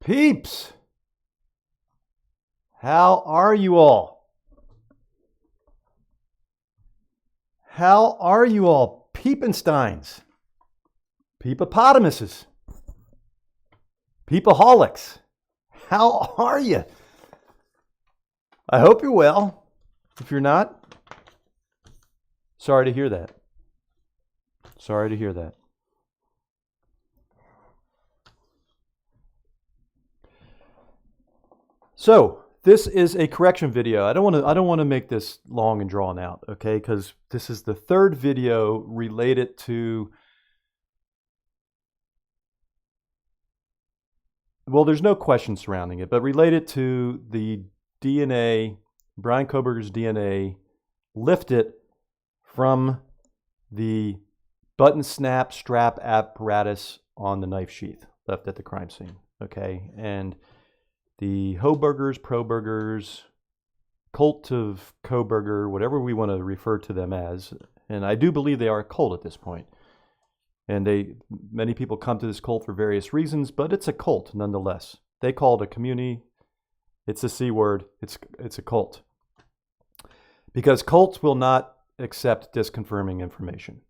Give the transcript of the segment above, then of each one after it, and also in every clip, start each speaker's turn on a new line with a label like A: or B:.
A: Peeps, how are you all? How are you all, peepensteins, peepopotamuses, peepaholics? How are you? I hope you're well. If you're not, sorry to hear that. Sorry to hear that. So this is a correction video. I don't want to make this long and drawn out, okay? Because this is the third video related to, well, there's no question surrounding it, but related to the DNA, Brian Kohberger's DNA, lifted from the button snap strap apparatus on the knife sheath left at the crime scene, okay? And the Hoburgers, Proburgers, cult of Kohberger, whatever we want to refer to them as, and I do believe they are a cult at this point. And many people come to this cult for various reasons, but it's a cult nonetheless. They call it a community. It's a C word. It's a cult. Because cults will not accept disconfirming information.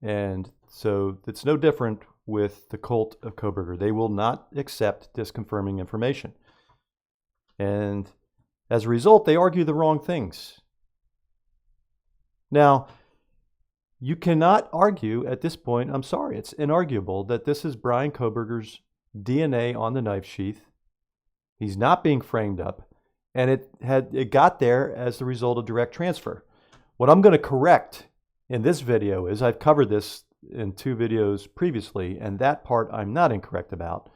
A: And so it's no different with the cult of Kohberger. They will not accept disconfirming information. And as a result, they argue the wrong things. Now, you cannot argue at this point, I'm sorry, it's inarguable that this is Brian Kohberger's DNA on the knife sheath. He's not being framed up, and it got there as the result of direct transfer. What I'm going to correct in this video is, I've covered this in 2 videos previously, and that part I'm not incorrect about,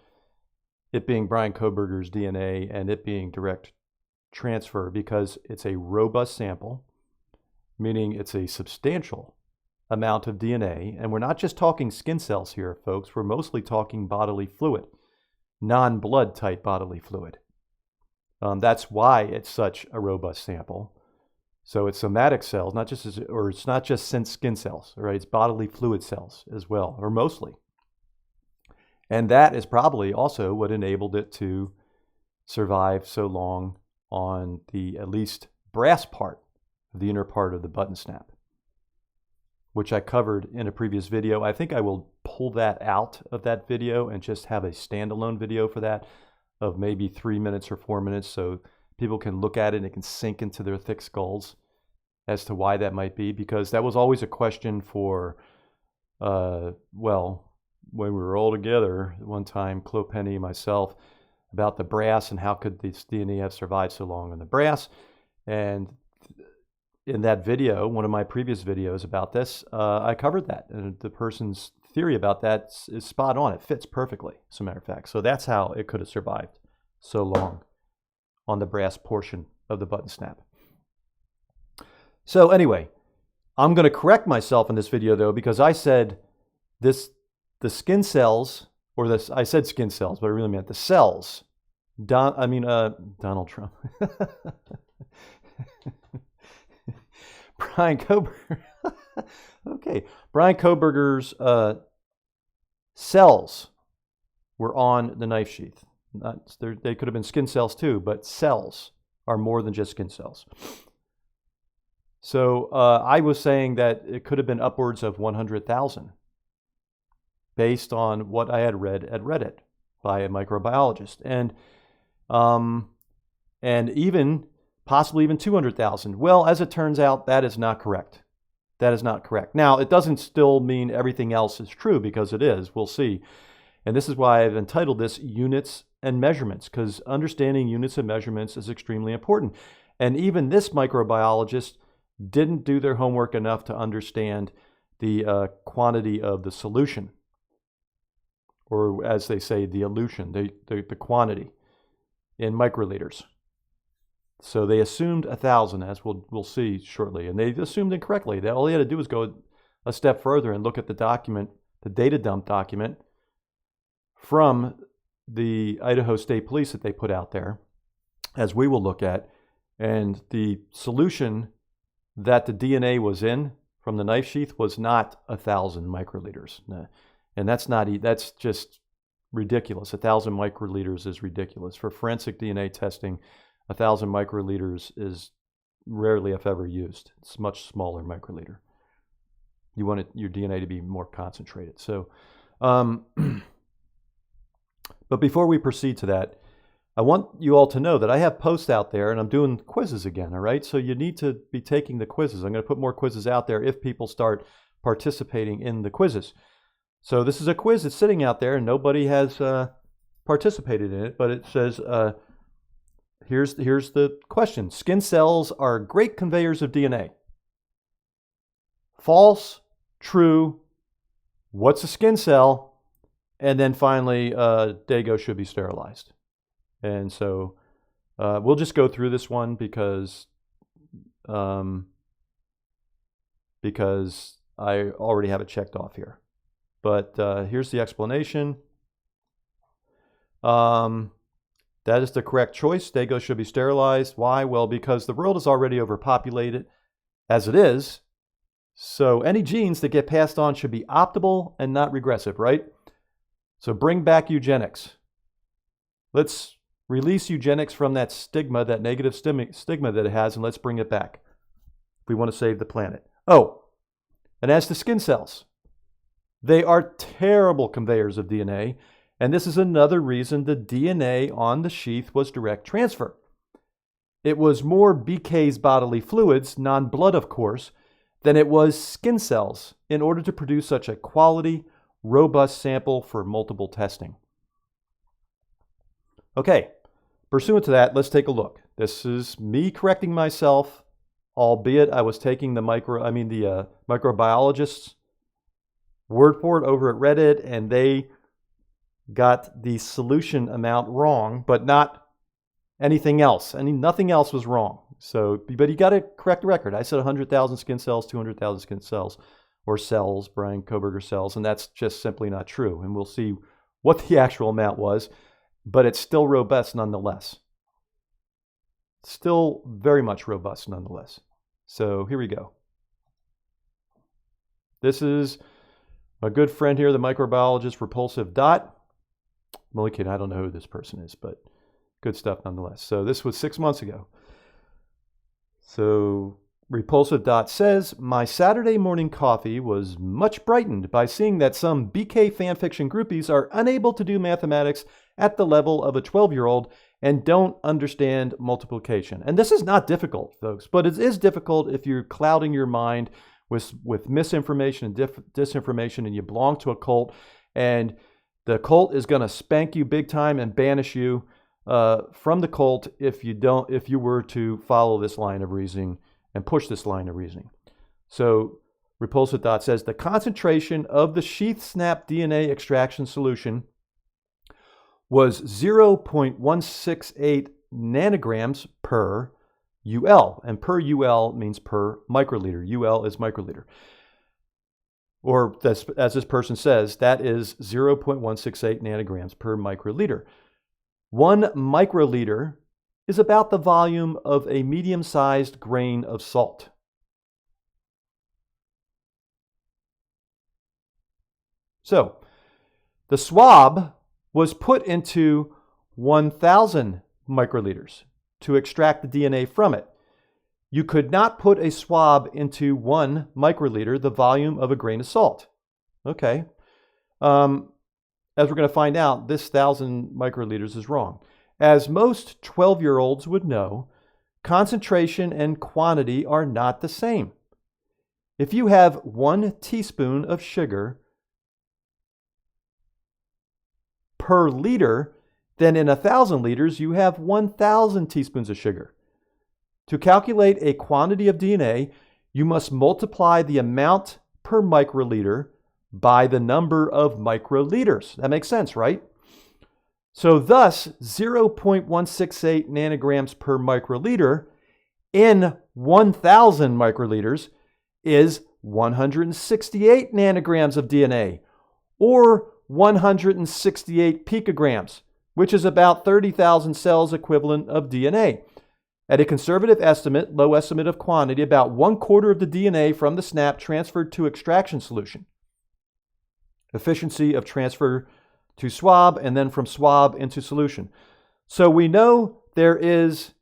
A: it being Brian Kohberger's DNA and it being direct transfer, because it's a robust sample, meaning it's a substantial amount of DNA. And we're not just talking skin cells here, folks. We're mostly talking bodily fluid, non-blood type bodily fluid. That's why it's such a robust sample. So it's somatic cells, it's not just skin cells, right? It's bodily fluid cells as well, or mostly. And that is probably also what enabled it to survive so long on the at least brass part, the inner part of the button snap, which I covered in a previous video. I think I will pull that out of that video and just have a standalone video for that of maybe 3 minutes or 4 minutes, so people can look at it and it can sink into their thick skulls as to why that might be, because that was always a question for, well, when we were all together one time, Chloe Penny and myself, about the brass and how could this DNA have survived so long on the brass. And in that video, one of my previous videos about this, I covered that, and the person's theory about that is spot on. It fits perfectly, as a matter of fact. So that's how it could have survived so long on the brass portion of the button snap. So anyway, I'm going to correct myself in this video, though, because I said the skin cells, I said skin cells, but I really meant the cells. Donald Trump. Brian Kohberger. Okay, Brian Kohberger's cells were on the knife sheath. They could have been skin cells too, but cells are more than just skin cells. So I was saying that it could have been upwards of 100,000 based on what I had read at Reddit by a microbiologist. And even possibly even 200,000. Well, as it turns out, that is not correct. That is not correct. Now, it doesn't still mean everything else is true, because it is. We'll see. And this is why I've entitled this Units and Measurements, because understanding units and measurements is extremely important. And even this microbiologist didn't do their homework enough to understand the quantity of the solution, or as they say, the elution, the quantity in microliters. So they assumed 1,000, as we'll see shortly, and they assumed incorrectly. That all they had to do was go a step further and look at the document, the data dump document from the Idaho State Police that they put out there, as we will look at, and the solution that the DNA was in from the knife sheath was not 1,000 microliters. And that's just ridiculous. 1,000 microliters is ridiculous. For forensic DNA testing, 1,000 microliters is rarely, if ever, used. It's a much smaller microliter. You want your DNA to be more concentrated. So, but before we proceed to that, I want you all to know that I have posts out there and I'm doing quizzes again, all right? So you need to be taking the quizzes. I'm going to put more quizzes out there if people start participating in the quizzes. So this is a quiz that's sitting out there and nobody has participated in it, but it says, here's the question. Skin cells are great conveyors of DNA. False, true, what's a skin cell? And then finally, Dago should be sterilized. And so we'll just go through this one because I already have it checked off here. But here's the explanation. That is the correct choice. Dago should be sterilized. Why? Well, because the world is already overpopulated as it is. So any genes that get passed on should be optimal and not regressive, right? So bring back eugenics. Let's release eugenics from that stigma, that negative stigma that it has, and let's bring it back if we want to save the planet. Oh, and as to skin cells, they are terrible conveyors of DNA, and this is another reason the DNA on the sheath was direct transfer. It was more BK's bodily fluids, non-blood of course, than it was skin cells in order to produce such a quality, robust sample for multiple testing. Okay. Pursuant to that, let's take a look. This is me correcting myself, albeit I was taking the microbiologists' word for it over at Reddit, and they got the solution amount wrong, but not anything else. Nothing else was wrong. So, but you got to correct the record. I said 100,000 skin cells, 200,000 skin cells, or cells, Brian Koberger cells, and that's just simply not true. And we'll see what the actual amount was. But it's still robust nonetheless. Still very much robust nonetheless. So here we go. This is a good friend here, the microbiologist Repulsive Dot. I'm only kidding, I don't know who this person is, but good stuff nonetheless. So this was 6 months ago. So Repulsive Dot says, my Saturday morning coffee was much brightened by seeing that some BK fanfiction groupies are unable to do mathematics at the level of a 12-year-old and don't understand multiplication. And this is not difficult, folks, but it is difficult if you're clouding your mind with misinformation and disinformation and you belong to a cult, and the cult is going to spank you big time and banish you from the cult if you were to follow this line of reasoning and push this line of reasoning. So Repulsive Dot says the concentration of the sheath snap DNA extraction solution was 0.168 nanograms per UL. And per UL means per microliter. UL is microliter. Or as this person says, that is 0.168 nanograms per microliter. 1 microliter is about the volume of a medium-sized grain of salt. So, the swab was put into 1,000 microliters to extract the DNA from it. You could not put a swab into 1 microliter, the volume of a grain of salt. Okay. As we're going to find out, this 1,000 microliters is wrong. As most 12-year-olds would know, concentration and quantity are not the same. If you have 1 teaspoon of sugar per liter, then in 1,000 liters, you have 1,000 teaspoons of sugar. To calculate a quantity of DNA, you must multiply the amount per microliter by the number of microliters. That makes sense, right? So thus, 0.168 nanograms per microliter in 1,000 microliters is 168 nanograms of DNA, or 168 picograms, which is about 30,000 cells equivalent of DNA. At a conservative estimate, low estimate of quantity, about 1/4 of the DNA from the SNAP transferred to extraction solution. Efficiency of transfer to swab, and then from swab into solution. So we know there is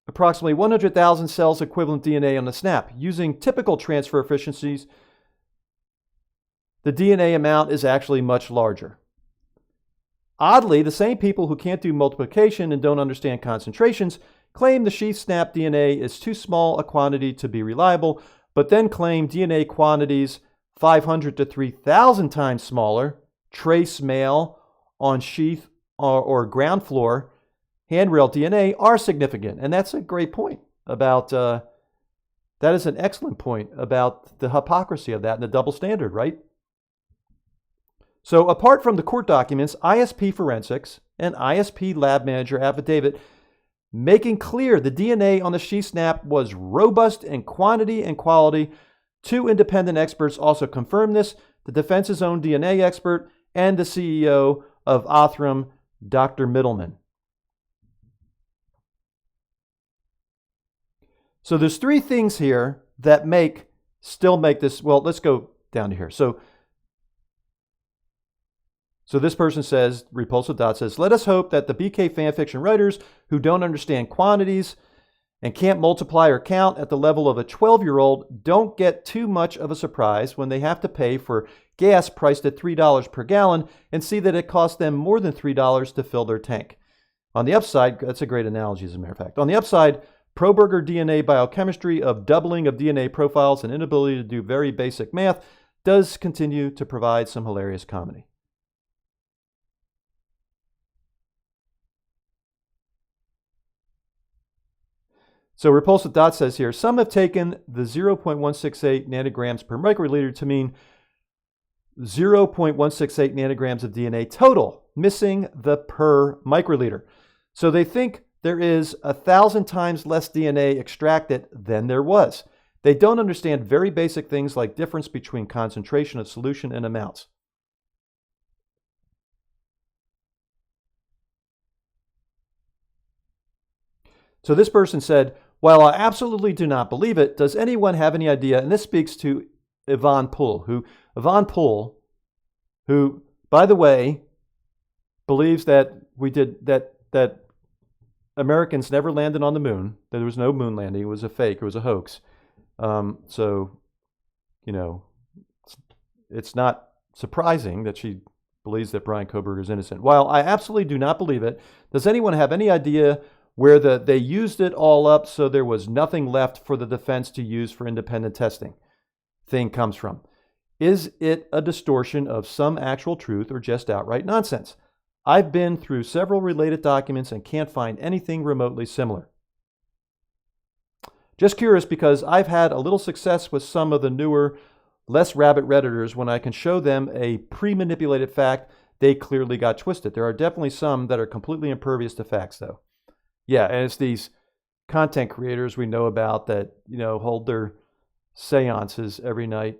A: approximately 100,000 cells equivalent DNA on the SNAP. Using typical transfer efficiencies, the DNA amount is actually much larger. Oddly, the same people who can't do multiplication and don't understand concentrations claim the sheath SNAP DNA is too small a quantity to be reliable, but then claim DNA quantities 500 to 3,000 times smaller, trace mail on sheath or ground floor handrail DNA are significant. And that's a great point about, that is an excellent point about the hypocrisy of that and the double standard, right? So apart from the court documents, ISP forensics and ISP lab manager affidavit making clear the DNA on the sheath SNAP was robust in quantity and quality. Two independent experts also confirmed this, the defense's own DNA expert and the CEO of Othram, Dr. Middleman. So there's three things here that still make this, well, let's go down to here. So this person says, Repulsive Dot says, let us hope that the BK fanfiction writers who don't understand quantities and can't multiply or count at the level of a 12-year-old don't get too much of a surprise when they have to pay for gas priced at $3 per gallon and see that it costs them more than $3 to fill their tank. On the upside, that's a great analogy as a matter of fact. On the upside, pro-burger DNA biochemistry of doubling of DNA profiles and inability to do very basic math does continue to provide some hilarious comedy. So Repulsive Dot says here, some have taken the 0.168 nanograms per microliter to mean 0.168 nanograms of DNA total, missing the per microliter. So they think there is 1,000 times less DNA extracted than there was. They don't understand very basic things like difference between concentration of solution and amounts. So this person said, while I absolutely do not believe it, does anyone have any idea? And this speaks to Yvonne Poole, who, by the way, believes that that Americans never landed on the moon, that there was no moon landing, it was a fake, it was a hoax. So, you know, it's not surprising that she believes that Bryan Kohberger is innocent. While I absolutely do not believe it, does anyone have any idea where they used it all up so there was nothing left for the defense to use for independent testing thing comes from? Is it a distortion of some actual truth or just outright nonsense? I've been through several related documents and can't find anything remotely similar. Just curious because I've had a little success with some of the newer, less rabid Redditors when I can show them a pre-manipulated fact they clearly got twisted. There are definitely some that are completely impervious to facts though. Yeah, and it's these content creators we know about that, hold their seances every night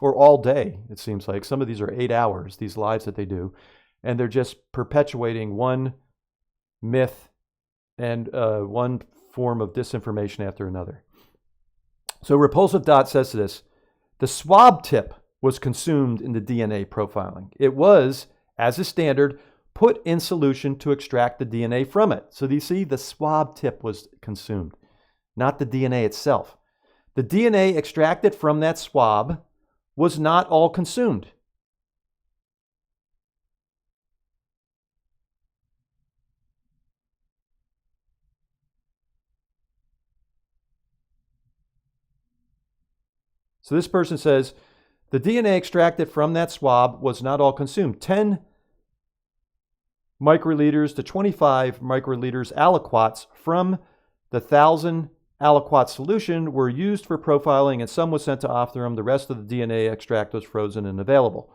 A: or all day, it seems like. Some of these are 8 hours, these lives that they do. And they're just perpetuating one myth and one form of disinformation after another. So Repulsive Dot says to this, the swab tip was consumed in the DNA profiling. It was, as is standard, put in solution to extract the DNA from it. So you see, the swab tip was consumed, not the DNA itself. The DNA extracted from that swab was not all consumed. So this person says, the DNA extracted from that swab was not all consumed. 10 microliters to 25 microliters aliquots from the 1,000 aliquot solution were used for profiling, and some was sent to Othram. The rest of the DNA extract was frozen and available.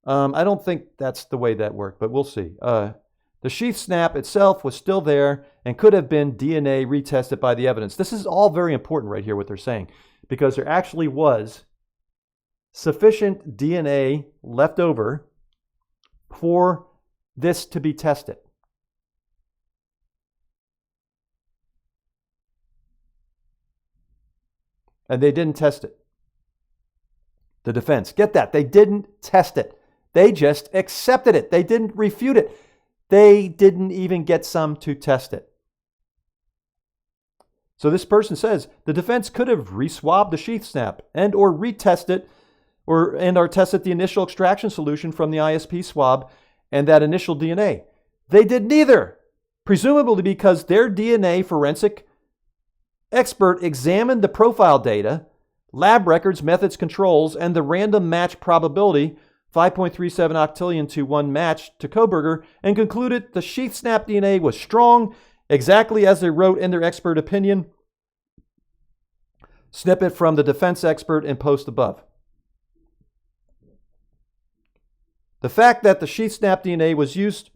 A: I don't think that's the way that worked, but we'll see. The sheath SNAP itself was still there and could have been DNA retested by the evidence. This is all very important right here, what they're saying, because there actually was sufficient DNA left over for this to be tested. And they didn't test it. The defense, get that, they didn't test it. They just accepted it. They didn't refute it. They didn't even get some to test it. So this person says the defense could have re-swabbed the sheath snap and or retest it or tested the initial extraction solution from the ISP swab and that initial DNA. They did neither, presumably because their DNA forensic expert examined the profile data, lab records, methods, controls, and the random match probability, 5.37 octillion to 1 match to Kohberger, and concluded the sheath snap DNA was strong, exactly as they wrote in their expert opinion. Snippet from the defense expert in post above. The fact that the sheath snap DNA was used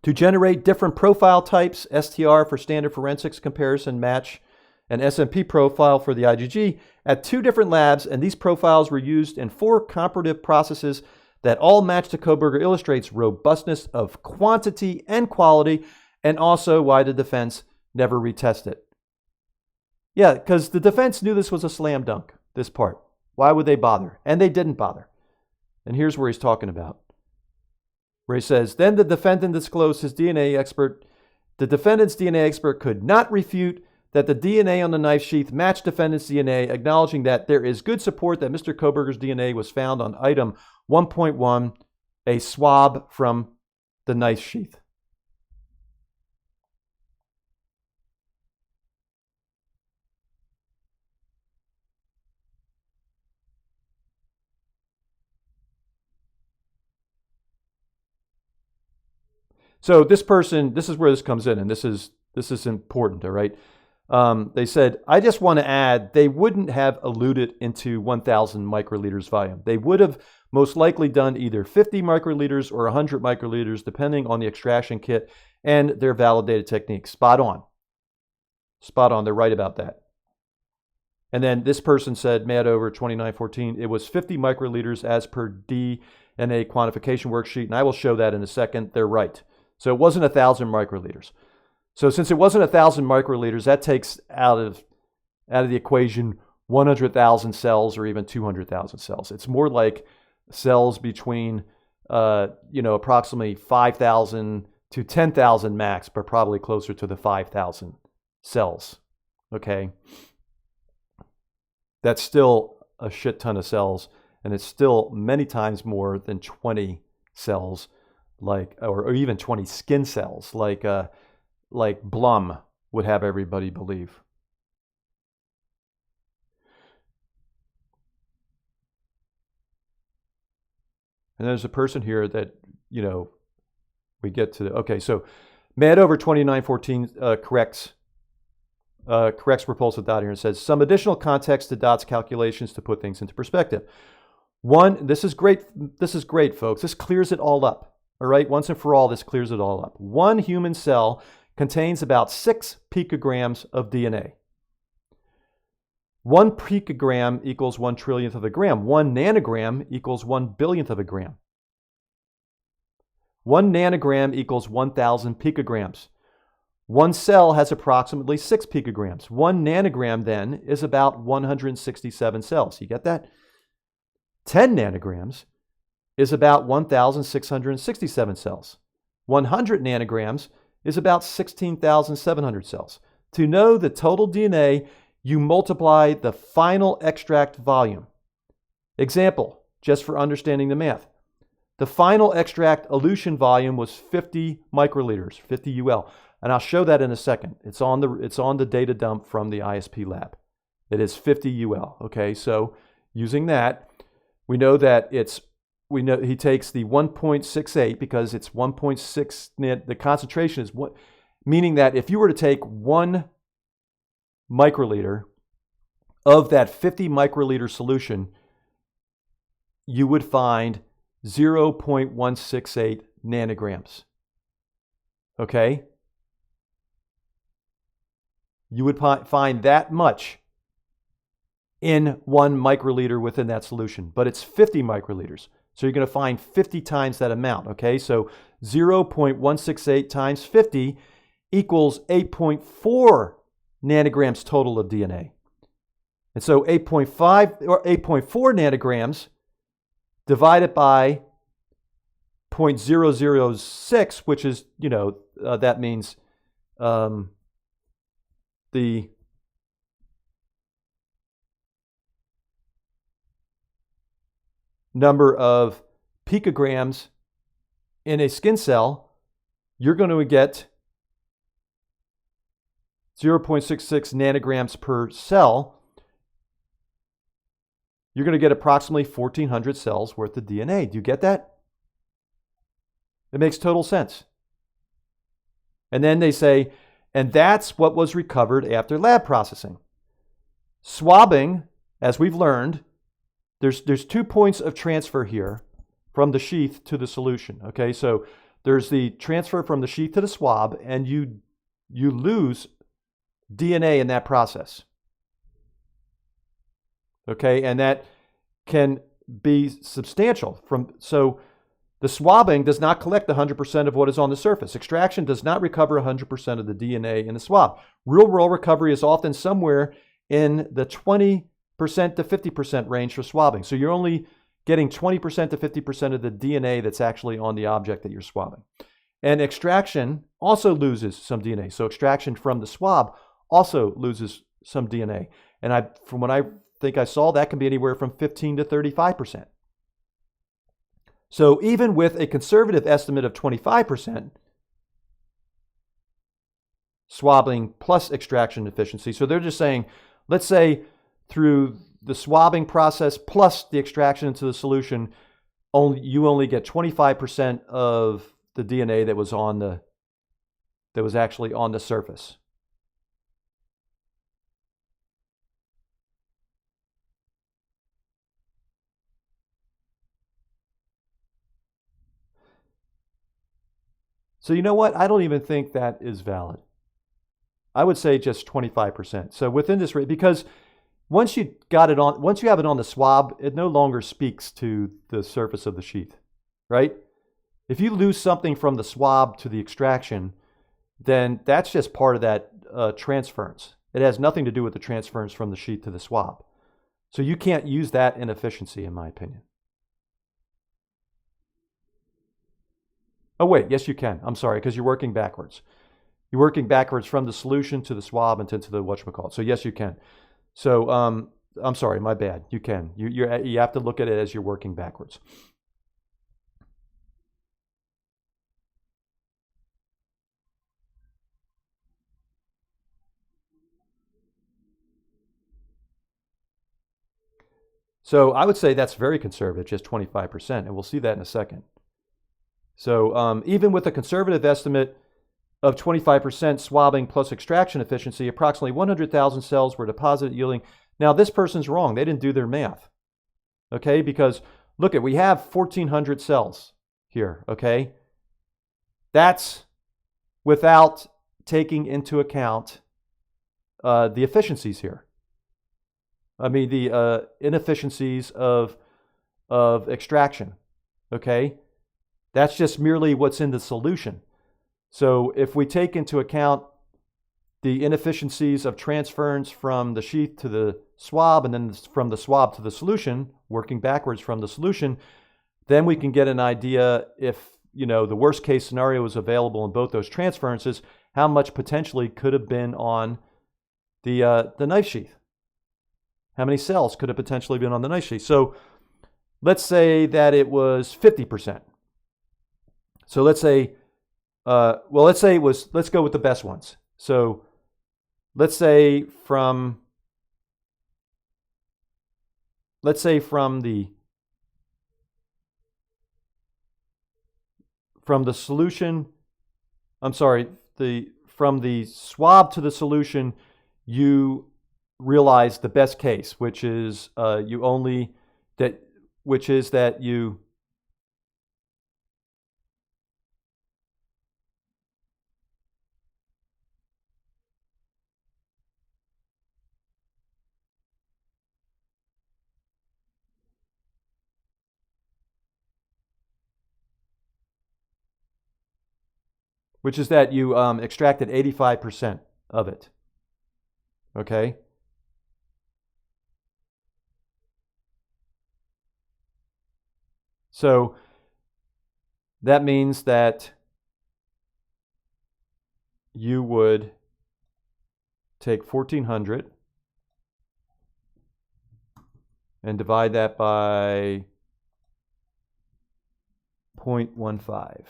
A: to generate different profile types, STR for standard forensics comparison match, and SMP profile for the IgG at 2 different labs, and these profiles were used in 4 comparative processes that all match to Kohberger illustrates robustness of quantity and quality, and also why the defense never retested. Yeah, because the defense knew this was a slam dunk, this part. Why would they bother? And they didn't bother. And here's where he's talking about. Where he says, then the defendant disclosed his DNA expert. The defendant's DNA expert could not refute that the DNA on the knife sheath matched defendant's DNA, acknowledging that there is good support that Mr. Kohberger's DNA was found on item 1.1, a swab from the knife sheath. So this person, this is where this comes in, and this is important, all right? They said, I just want to add, they wouldn't have alluded into 1,000 microliters volume. They would have most likely done either 50 microliters or 100 microliters, depending on the extraction kit and their validated technique. Spot on. Spot on. They're right about that. And then this person said, Mad over 2914, it was 50 microliters as per DNA quantification worksheet, and I will show that in a second. They're right. So it wasn't 1,000 microliters. So since it wasn't 1,000 microliters, that takes out of the equation 100,000 cells or even 200,000 cells. It's more like cells between, approximately 5,000 to 10,000 max, but probably closer to the 5,000 cells. Okay, that's still a shit ton of cells, and it's still many times more than 20 cells. Or even 20 skin cells, like Blum would have everybody believe. And there's a person here that, we get to okay, so Mad over 2914 corrects repulsive dot here and says, some additional context to Dot's calculations to put things into perspective. One, this is great, folks. This clears it all up. All right, once and for all, this clears it all up. 1 human cell contains about 6 picograms of DNA. 1 picogram equals 1 trillionth of a gram. 1 nanogram equals 1 billionth of a gram. 1 nanogram equals 1,000 picograms. 1 cell has approximately 6 picograms. 1 nanogram then is about 167 cells. You get that? 10 nanograms is about 1,667 cells. 100 nanograms is about 16,700 cells. To know the total DNA, you multiply the final extract volume. Example, just for understanding the math. The final extract elution volume was 50 microliters, 50 UL. And I'll show that in a second. It's on the data dump from the ISP lab. It is 50 UL. Okay, so using that, we know he takes the 1.68 because it's 1.6, the concentration is what, meaning that if you were to take 1 microliter of that 50 microliter solution, you would find 0.168 nanograms. Okay? You would find that much in 1 microliter within that solution, but it's 50 microliters. So you're going to find 50 times that amount, okay? So 0.168 times 50 equals 8.4 nanograms total of DNA. And so 8.5 or 8.4 nanograms divided by 0.006, which is, that means the number of picograms in a skin cell, you're going to get 0.66 nanograms per cell. You're going to get approximately 1,400 cells worth of DNA. Do you get that? It makes total sense. And then they say, and that's what was recovered after lab processing. Swabbing, as we've learned, there's 2 points of transfer here from the sheath to the solution. Okay, so there's the transfer from the sheath to the swab, and you lose DNA in that process. Okay, and that can be substantial. So the swabbing does not collect 100% of what is on the surface. Extraction does not recover 100% of the DNA in the swab. Real-world recovery is often somewhere in the 20% to 50% range for swabbing. So you're only getting 20% to 50% of the DNA that's actually on the object that you're swabbing. And extraction also loses some DNA. So extraction from the swab also loses some DNA. And from what I think I saw, that can be anywhere from 15 to 35%. So even with a conservative estimate of 25%, swabbing plus extraction efficiency, so they're just saying, let's say through the swabbing process plus the extraction into the solution, you only get 25% of the DNA that was actually on the surface. So you know what? I don't even think that is valid. I would say just 25%. So within this rate, because once you have it on the swab, it no longer speaks to the surface of the sheath, right? If you lose something from the swab to the extraction, then that's just part of that transference. It has nothing to do with the transference from the sheath to the swab. So you can't use that in efficiency, in my opinion. Oh, wait, yes, you can. I'm sorry, because you're working backwards. You're working backwards from the solution to the swab and to the whatchamacallit. So yes, you can. So I'm sorry, my bad. You can. You have to look at it as you're working backwards. So I would say that's very conservative, just 25%, and we'll see that in a second. So even with a conservative estimate of 25% swabbing plus extraction efficiency, approximately 100,000 cells were deposited yielding. Now this person's wrong. They didn't do their math. Okay, because look we have 1,400 cells here, okay? That's without taking into account the efficiencies here. I mean, the inefficiencies of extraction, okay? That's just merely what's in the solution. So if we take into account the inefficiencies of transference from the sheath to the swab and then from the swab to the solution, working backwards from the solution, then we can get an idea if, the worst case scenario is available in both those transferences, how much potentially could have been on the knife sheath. How many cells could have potentially been on the knife sheath? So let's say that it was 50%. So let's say, let's go with the best ones. So let's say from the solution, from the swab to the solution, you realize the best case, which is that you extracted 85% of it. Okay? So that means that you would take 1,400 and divide that by 0.15.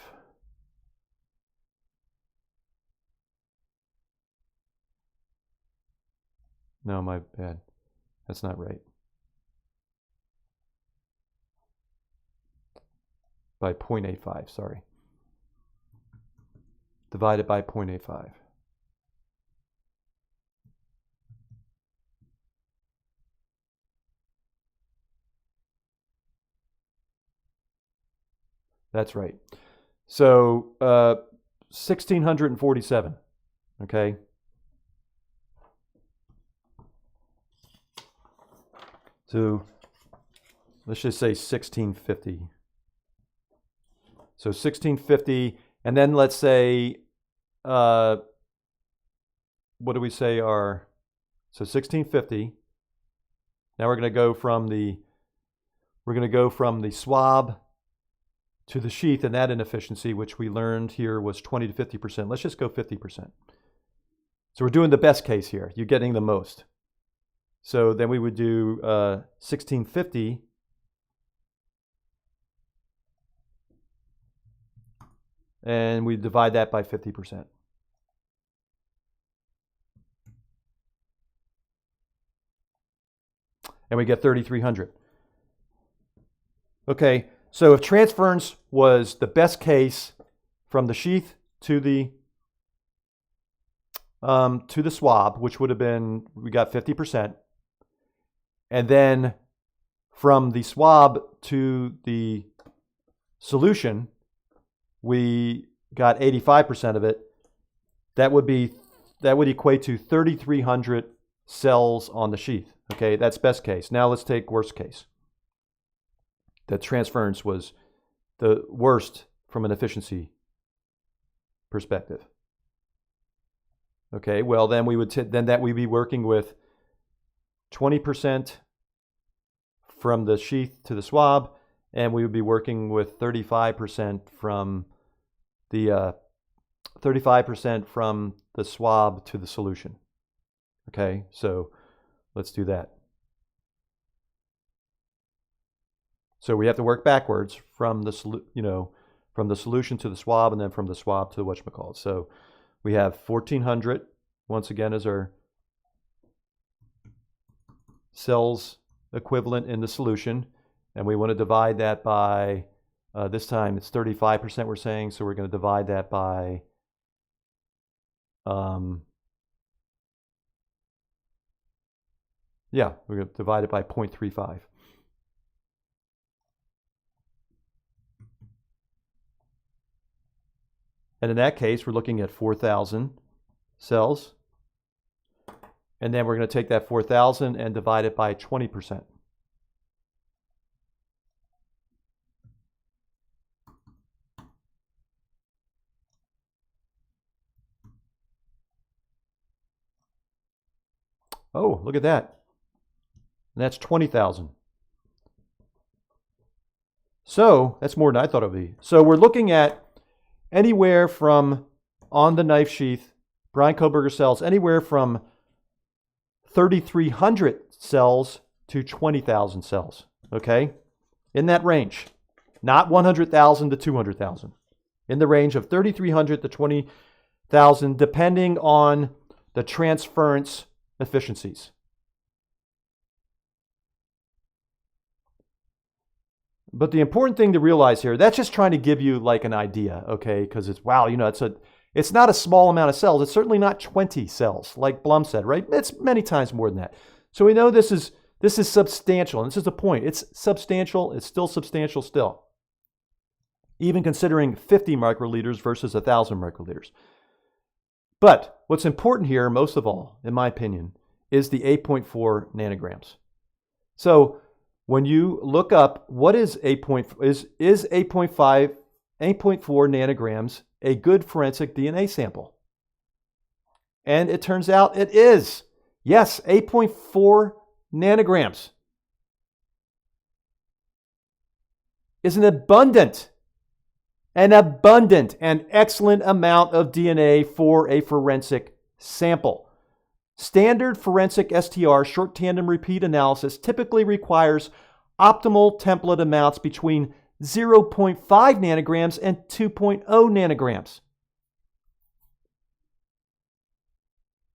A: No, my bad. That's not right. By 0.85, sorry. Divided by 0.85. That's right. So 1,647, okay? So let's just say 1,650. So 1,650, and then let's say, what do we say are, so 1,650. Now we're going to go from the swab to the sheath, and that inefficiency, which we learned here was 20 to 50%. Let's just go 50%. So we're doing the best case here. You're getting the most. So then we would do 1,650 and we divide that by 50%. And we get 3,300. Okay, so if transference was the best case from the sheath to the swab, which would have been, we got 50%, and then from the swab to the solution, we got 85% of it. That would equate to 3,300 cells on the sheath. Okay, that's best case. Now let's take worst case. That transference was the worst from an efficiency perspective. Okay, well then we'd be working with 20% from the sheath to the swab, and we would be working with 35% from the swab to the solution. Okay, so let's do that. So we have to work backwards from the solution to the swab, and then from the swab to the whatchamacallit. So we have 1,400 once again as our cells equivalent in the solution, and we want to divide that by this time it's 35% we're saying, so we're going to divide that by we're going to divide it by 0.35. And in that case, we're looking at 4,000 cells. And then we're going to take that 4,000 and divide it by 20%. Oh, look at that. And that's 20,000. So that's more than I thought it would be. So we're looking at anywhere from, on the knife sheath, Brian Kohberger cells, anywhere from 3,300 cells to 20,000 cells, okay? In that range, not 100,000 to 200,000. In the range of 3,300 to 20,000, depending on the transference efficiencies. But the important thing to realize here, that's just trying to give you like an idea, okay? Because it's, wow, it's not a small amount of cells. It's certainly not 20 cells, like Blum said, right? It's many times more than that. So we know this is substantial, and this is the point. It's substantial. It's still substantial still. Even considering 50 microliters versus 1,000 microliters. But what's important here, most of all, in my opinion, is the 8.4 nanograms. So when you look up what is 8.4 nanograms a good forensic DNA sample? And it turns out it is. Yes, 8.4 nanograms is an abundant and excellent amount of DNA for a forensic sample. Standard forensic STR, short tandem repeat analysis, typically requires optimal template amounts between 0.5 nanograms and 2.0 nanograms.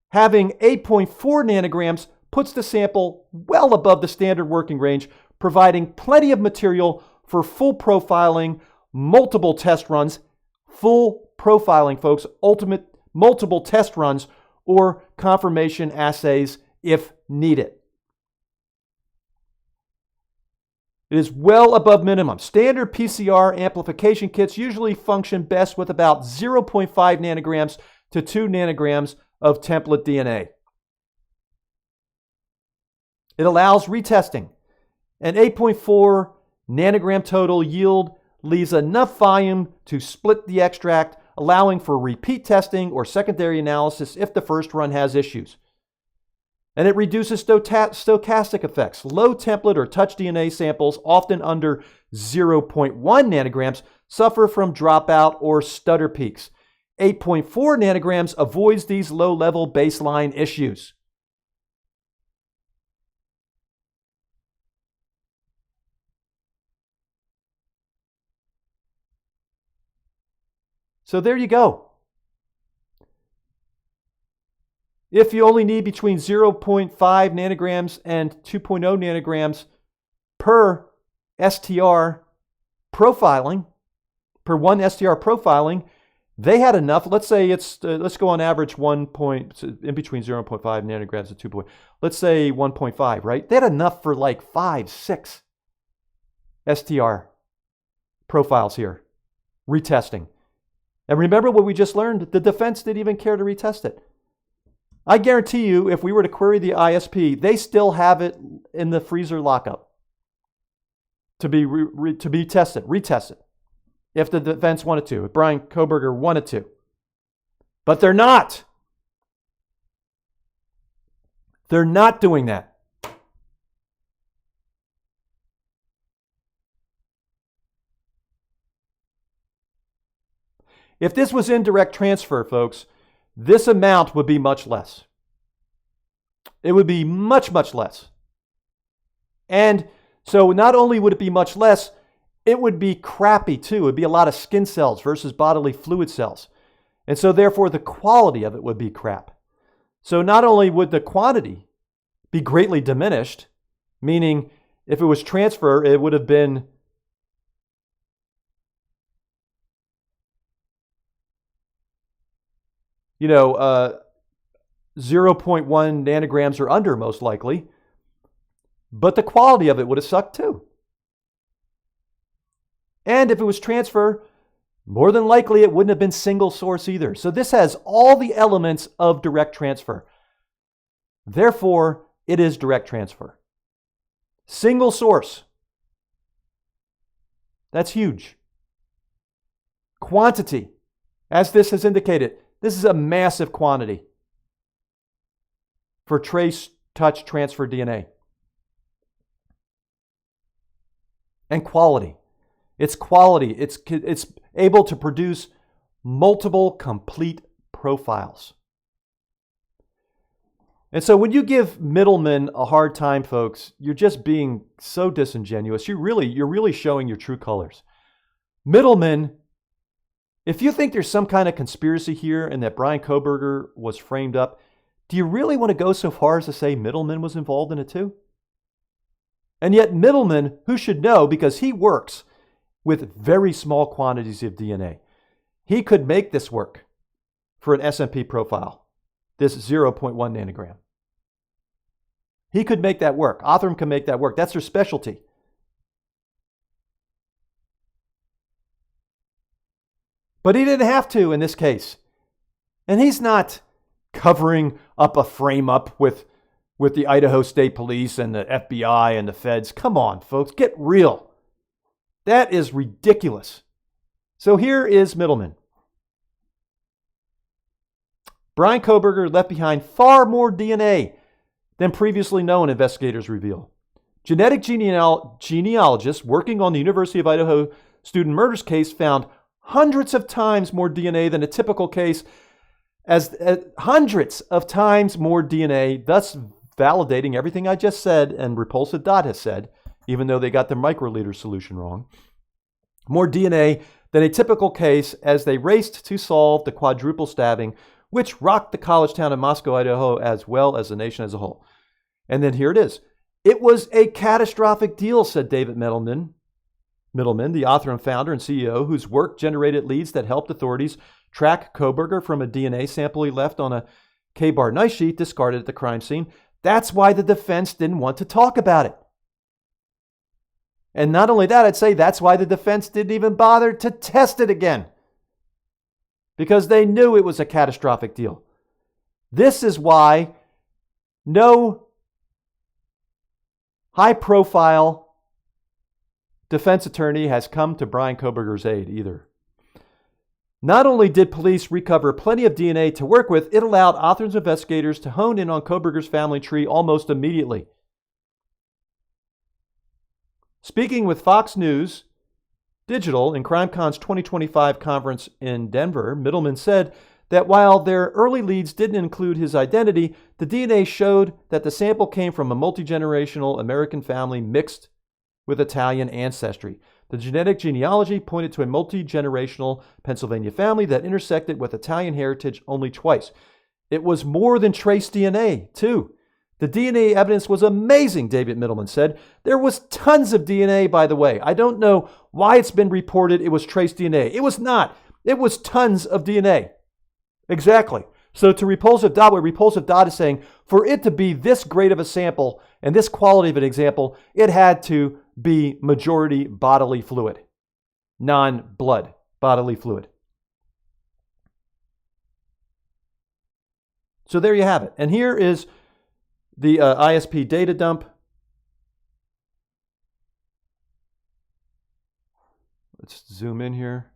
A: Having 8.4 nanograms puts the sample well above the standard working range, providing plenty of material for full profiling, multiple test runs, full profiling, folks, multiple test runs, or confirmation assays if needed. It is well above minimum. Standard PCR amplification kits usually function best with about 0.5 nanograms to 2 nanograms of template DNA. It allows retesting. An 8.4 nanogram total yield leaves enough volume to split the extract, allowing for repeat testing or secondary analysis if the first run has issues. And it reduces stochastic effects. Low template or touch DNA samples, often under 0.1 nanograms, suffer from dropout or stutter peaks. 8.4 nanograms avoids these low-level baseline issues. So there you go. If you only need between 0.5 nanograms and 2.0 nanograms per STR profiling, per one STR profiling, they had enough. Let's say let's go on average in between 0.5 nanograms and 2. Let's say 1.5, right? They had enough for like 5, 6 STR profiles here, retesting. And remember what we just learned, the defense didn't even care to retest it. I guarantee you, if we were to query the ISP, they still have it in the freezer lockup to be retested, if the defense wanted to, if Bryan Kohberger wanted to. But they're not. They're not doing that. If this was indirect transfer, folks, this amount would be much less. It would be much, much less. And so not only would it be much less, it would be crappy too. It would be a lot of skin cells versus bodily fluid cells. And so therefore the quality of it would be crap. So not only would the quantity be greatly diminished, meaning if it was transfer, it would have been you know, 0.1 nanograms or under, most likely. But the quality of it would have sucked too. And if it was transfer, more than likely it wouldn't have been single source either. So this has all the elements of direct transfer. Therefore, it is direct transfer. Single source. That's huge. Quantity, as this has indicated, this is a massive quantity for trace touch transfer DNA. And quality. It's quality. It's able to produce multiple complete profiles. And so when you give middlemen a hard time, folks, you're just being so disingenuous. You're really showing your true colors. Middlemen, if you think there's some kind of conspiracy here and that Bryan Kohberger was framed up, do you really want to go so far as to say Middleman was involved in it too? And yet Middleman, who should know because he works with very small quantities of DNA, he could make this work for an SMP profile, this 0.1 nanogram. He could make that work. Othram can make that work. That's their specialty. But he didn't have to in this case. And he's not covering up a frame up with the Idaho State Police and the FBI and the feds. Come on, folks, get real. That is ridiculous. So here is Middleman. Bryan Kohberger left behind far more DNA than previously known, investigators reveal. Genetic genealogists working on the University of Idaho student murders case found hundreds of times more DNA than a typical case, as hundreds of times more DNA, thus validating everything I just said and repulsive dot has said, even though they got the microliter solution wrong. More DNA than a typical case as they raced to solve the quadruple stabbing, which rocked the college town of Moscow, Idaho, as well as the nation as a whole. And then here it is. It was a catastrophic deal, said David Middleman, the author and founder and CEO, whose work generated leads that helped authorities track Kohberger from a DNA sample he left on a K-bar knife sheath discarded at the crime scene. That's why the defense didn't want to talk about it. And not only that, I'd say that's why the defense didn't even bother to test it again, because they knew it was a catastrophic deal. This is why no high-profile defense attorney has come to Brian Kohberger's aid either. Not only did police recover plenty of DNA to work with, it allowed authors and investigators to hone in on Kohberger's family tree almost immediately. Speaking with Fox News Digital in CrimeCon's 2025 conference in Denver, Middleman said that while their early leads didn't include his identity, the DNA showed that the sample came from a multi-generational American family mixed with Italian ancestry. The genetic genealogy pointed to a multi-generational Pennsylvania family that intersected with Italian heritage only twice. It was more than trace DNA, too. The DNA evidence was amazing, David Middleman said. There was tons of DNA, by the way. I don't know why it's been reported it was trace DNA. It was not. It was tons of DNA. Exactly. So to repulsive dot, what repulsive dot is saying, for it to be this great of a sample and this quality of an example, it had to be majority bodily fluid, non-blood bodily fluid. So there you have it. And here is the ISP data dump. Let's zoom in here.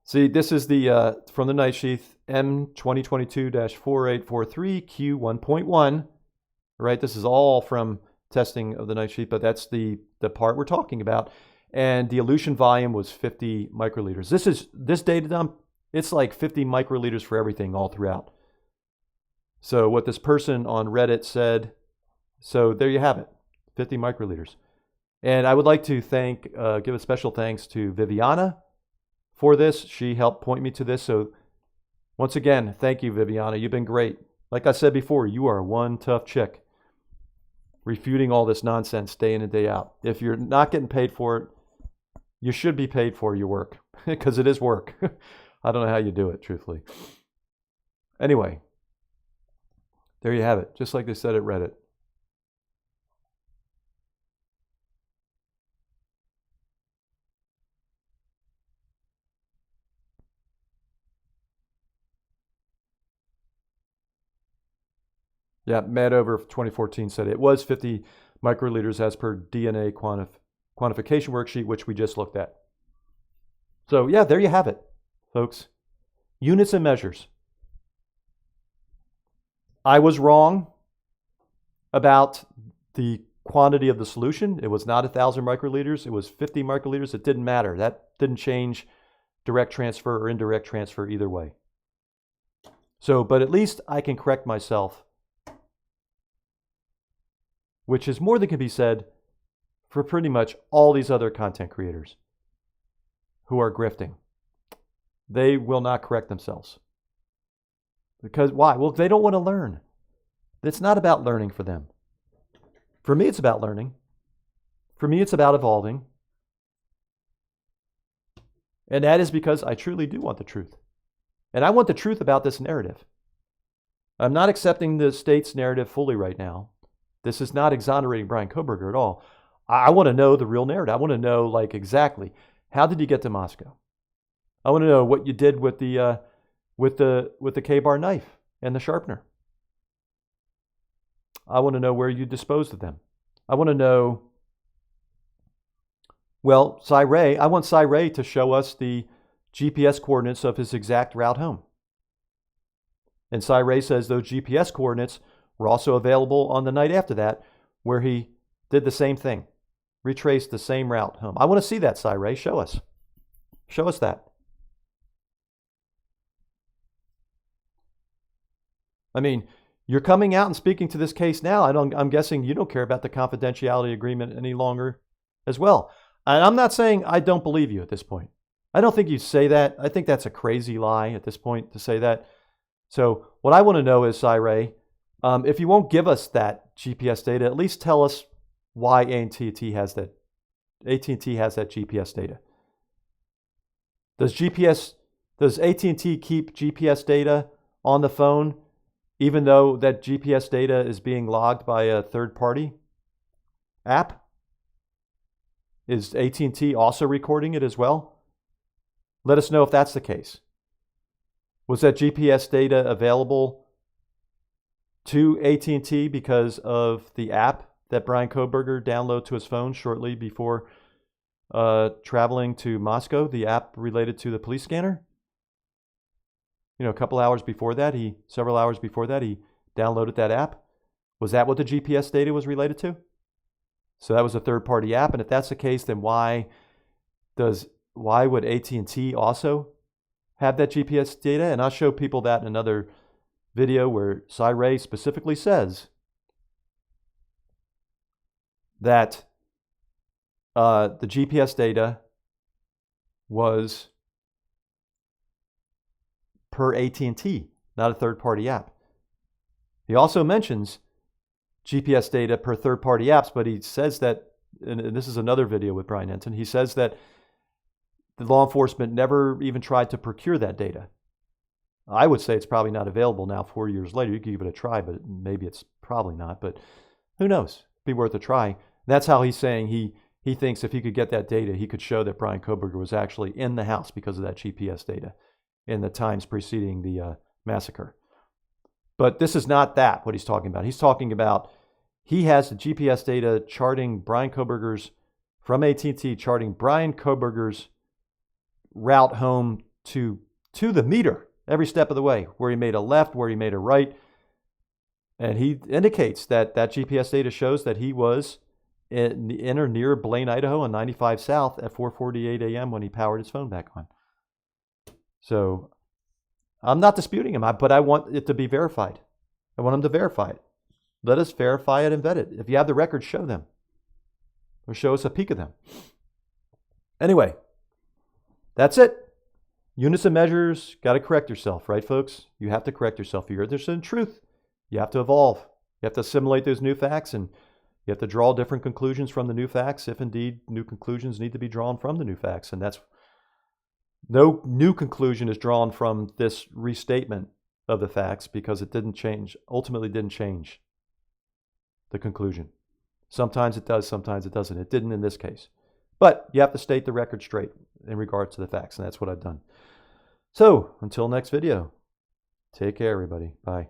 A: See, this is the from the knife sheath, M2022-4843Q1.1. Right, this is all from testing of the knife sheath, but that's the part we're talking about. And the elution volume was 50 microliters. This data dump, it's like 50 microliters for everything all throughout. So what this person on Reddit said, so there you have it, 50 microliters. And I would like to give a special thanks to Viviana for this. She helped point me to this. So once again, thank you, Viviana. You've been great. Like I said before, you are one tough chick, refuting all this nonsense day in and day out. If you're not getting paid for it, you should be paid for your work, because it is work. I don't know how you do it, truthfully. Anyway, there you have it, just like they said at Reddit. Yeah, Matt Over 2014 said it was 50 microliters as per DNA quantification worksheet, which we just looked at. So yeah, there you have it, folks. Units and measures. I was wrong about the quantity of the solution. It was not 1,000 microliters. It was 50 microliters. It didn't matter. That didn't change direct transfer or indirect transfer either way. So, but at least I can correct myself, which is more than can be said for pretty much all these other content creators who are grifting. They will not correct themselves. Because why? Well, they don't want to learn. It's not about learning for them. For me, it's about learning. For me, it's about evolving. And that is because I truly do want the truth. And I want the truth about this narrative. I'm not accepting the state's narrative fully right now. This is not exonerating Brian Kohberger at all. I want to know the real narrative. I want to know, like, exactly how did you get to Moscow? I want to know what you did with the K-bar knife and the sharpener. I want to know where you disposed of them. I want to know, well, I want Cy to show us the GPS coordinates of his exact route home. And Cy says those GPS coordinates were also available on the night after that, where he did the same thing, retraced the same route home. I want to see that, Cy. Show us. Show us that. I mean, you're coming out and speaking to this case now. I'm guessing you don't care about the confidentiality agreement any longer as well. And I'm not saying I don't believe you at this point. I don't think you say that. I think that's a crazy lie at this point to say that. So what I want to know is, Cy, if you won't give us that GPS data, at least tell us why AT&T has that. AT&T has that GPS data. Does AT&T keep GPS data on the phone, even though that GPS data is being logged by a third-party app? Is AT&T also recording it as well? Let us know if that's the case. Was that GPS data available to AT&T because of the app that Bryan Kohberger downloaded to his phone shortly before traveling to Moscow, the app related to the police scanner? A couple hours before that, several hours before that, he downloaded that app. Was that what the GPS data was related to? So that was a third-party app, and if that's the case, then why would AT&T also have that GPS data? And I'll show people that in another video where Cy specifically says that the GPS data was per AT&T, not a third-party app. He also mentions GPS data per third-party apps, but he says that, and this is another video with Brian Enton, he says that the law enforcement never even tried to procure that data. I would say it's probably not available now 4 years later. You could give it a try, but maybe it's probably not. But who knows? It'd be worth a try. That's how he's saying he thinks if he could get that data, he could show that Bryan Kohberger was actually in the house because of that GPS data in the times preceding the massacre. But this is not that, what he's talking about. He's talking about he has the GPS data charting Bryan Kohberger's, from AT&T, charting Bryan Kohberger's route home to the meter every step of the way, where he made a left, where he made a right. And he indicates that that GPS data shows that he was in or near Blaine, Idaho on 95 South at 4:48 a.m. when he powered his phone back on. So I'm not disputing him, but I want it to be verified. I want him to verify it. Let us verify it and vet it. If you have the records, show them. Or show us a peek of them. Anyway, that's it. Units and measures, got to correct yourself, right, folks? You have to correct yourself. You're interested in truth. You have to evolve. You have to assimilate those new facts, and you have to draw different conclusions from the new facts, if indeed new conclusions need to be drawn from the new facts. And that's no new conclusion is drawn from this restatement of the facts because it didn't change, ultimately didn't change the conclusion. Sometimes it does, sometimes it doesn't. It didn't in this case. But you have to state the record straight in regards to the facts, and that's what I've done. So, until next video, take care, everybody. Bye.